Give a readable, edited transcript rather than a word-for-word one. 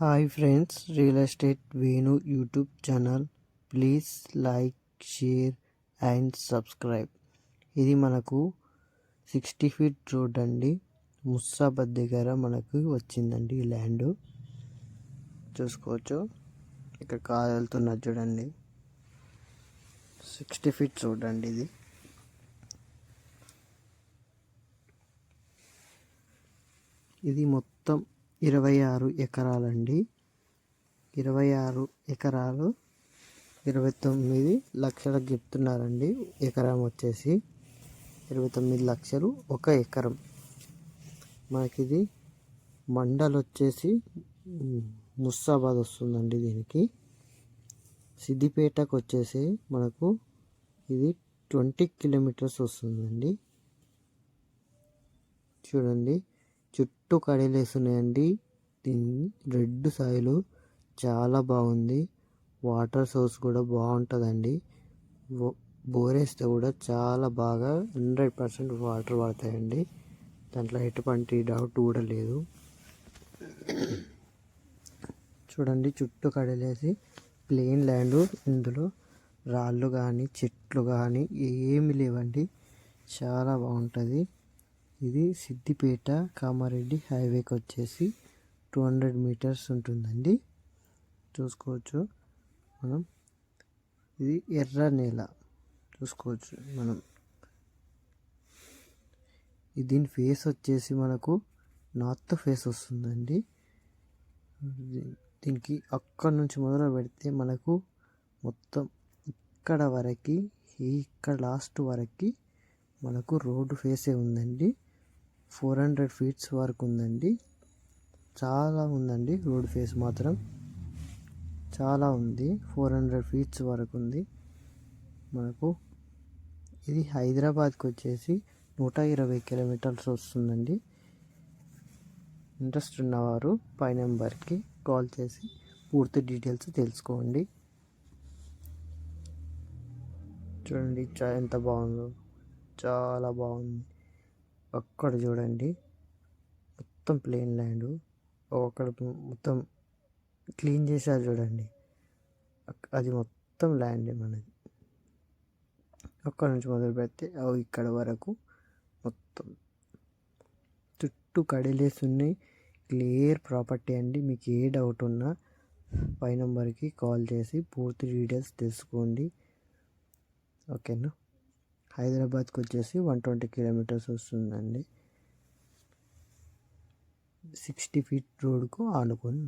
Hi friends, real estate Venu YouTube channel. Please like, share and subscribe. ఇది మనకు 60 feet road అండి. ముస్సాబాద్ దగ్గర మనకు వచ్చిందండి ఈ ల్యాండ్. చూసుకోవచ్చు, ఇక్కడ కార్ వెళ్తున్నది చూడండి. 60 ఫీట్ రోడ్ అండి ఇది. ఇది మొత్తం 26 ఎకరాలండి. 26 ఎకరాలు 29 లక్షలకు చెప్తున్నారండి. ఎకరం వచ్చేసి 29 లక్షలు ఒక ఎకరం. మనకిది మండల్ వచ్చేసి ముస్సాబాద్ వస్తుందండి. దీనికి సిద్దిపేటకు వచ్చేసి మనకు ఇది 20 కిలోమీటర్స్ వస్తుందండి. చూడండి, చుట్టూ కడిలేస్తున్నాయండి. దీన్ని రెడ్ సాయిలు చాలా బాగుంది. వాటర్ సోర్స్ కూడా బాగుంటుందండి. బోరేస్తే కూడా చాలా బాగా 100% వాటర్ పడతాయండి. దాంట్లో ఎటువంటి డౌట్ కూడా లేదు. చూడండి, చుట్టూ కడిలేసి ప్లెయిన్ ల్యాండ్. ఇందులో రాళ్ళు కానీ చెట్లు కానీ ఏమి లేవండి. చాలా బాగుంటుంది. ఇది సిద్దిపేట కామారెడ్డి హైవేకి వచ్చేసి 200 మీటర్స్ ఉంటుందండి. చూసుకోవచ్చు మనం. ఇది ఎర్ర నేల చూసుకోవచ్చు మనం. దీని ఫేస్ వచ్చేసి మనకు నార్త్ ఫేస్ వస్తుందండి. దీనికి అక్కడ నుంచి మొదలు పెడితే మనకు మొత్తం ఇక్కడ వరకు, ఇక్కడ లాస్ట్ వరకు మనకు రోడ్డు ఫేసే ఉందండి. 400 ఫీట్స్ వరకు ఉందండి. చాలా ఉందండి. రోడ్ ఫేస్ మాత్రం చాలా ఉంది. 400 ఫీట్స్ వరకు ఉంది మనకు. ఇది హైదరాబాద్కి వచ్చేసి 120 కిలోమీటర్స్ వస్తుందండి. ఇంట్రెస్ట్ ఉన్నవారు పై నెంబర్కి కాల్ చేసి పూర్తి డీటెయిల్స్ తెలుసుకోండి. చూడండి ఎంత బాగుందో, చాలా బాగుంది. అక్కడ చూడండి, మొత్తం ప్లెయిన్ ల్యాండ్. అక్కడ మొత్తం క్లీన్ చేశారు చూడండి. అది మొత్తం ల్యాండ్ మనది. అక్కడ నుంచి మొదలు పెడితే ఇక్కడ వరకు మొత్తం చుట్టూ కడిలేసి ఉన్నాయి. క్లియర్ ప్రాపర్టీ అండి. మీకు ఏ డౌట్ ఉన్నా పై నెంబర్కి కాల్ చేసి పూర్తి డీటెయిల్స్ తెలుసుకోండి. ఓకేనా. హైదరాబాద్కి వచ్చేసి 120 కిలోమీటర్స్ వస్తుందండి. 60 ఫీట్ రోడ్కు ఆనుకొని.